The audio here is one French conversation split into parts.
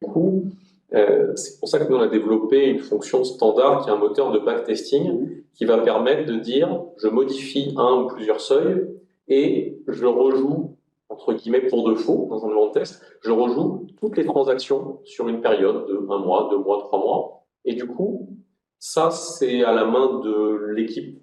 coup, c'est pour ça que nous on a développé une fonction standard qui est un moteur de backtesting qui va permettre de dire je modifie un ou plusieurs seuils et je rejoue entre guillemets pour de faux dans un moment de test, je rejoue toutes les transactions sur une période de un mois, 2 mois, 3 mois et du coup ça c'est à la main de l'équipe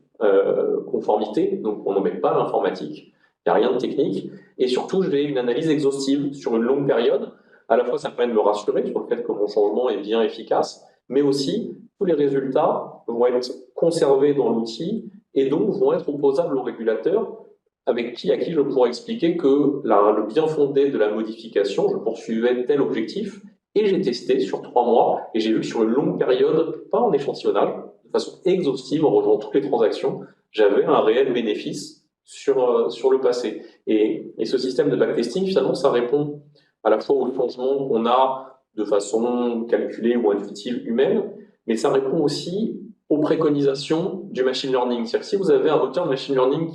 conformité, donc on n'en met pas l'informatique, il n'y a rien de technique et surtout j'ai une analyse exhaustive sur une longue période. À la fois, ça permet de me rassurer sur le fait que mon changement est bien efficace, mais aussi tous les résultats vont être conservés dans l'outil et donc vont être opposables au régulateur à qui je pourrais expliquer que le bien fondé de la modification, je poursuivais tel objectif et j'ai testé sur 3 mois et j'ai vu que sur une longue période, pas en échantillonnage, de façon exhaustive en rejoignant toutes les transactions, j'avais un réel bénéfice sur le passé. Et ce système de backtesting, finalement, ça répond à la fois aux changements qu'on a de façon calculée ou intuitive humaine, mais ça répond aussi aux préconisations du machine learning. C'est-à-dire que si vous avez un moteur de machine learning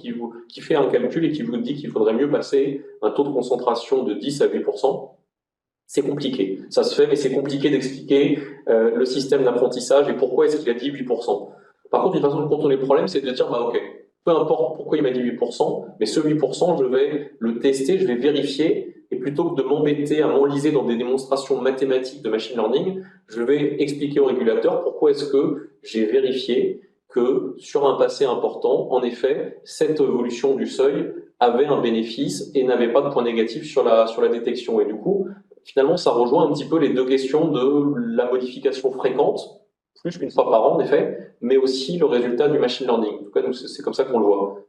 qui fait un calcul et qui vous dit qu'il faudrait mieux passer un taux de concentration de 10 à 8%, c'est compliqué. Ça se fait, mais c'est compliqué d'expliquer le système d'apprentissage et pourquoi est-ce qu'il a dit 8%. Par contre, une façon de contourner le problème, c'est de dire, bah ok, peu importe pourquoi il m'a dit 8%, mais ce 8%, je vais le tester, je vais vérifier, et plutôt que de m'embêter à m'enliser dans des démonstrations mathématiques de machine learning, je vais expliquer au régulateur pourquoi est-ce que j'ai vérifié que sur un passé important, en effet, cette évolution du seuil avait un bénéfice et n'avait pas de point négatif sur la détection. Et du coup, finalement, ça rejoint un petit peu les deux questions de la modification fréquente, plus qu'une fois par an en effet, mais aussi le résultat du machine learning. En tout cas, c'est comme ça qu'on le voit.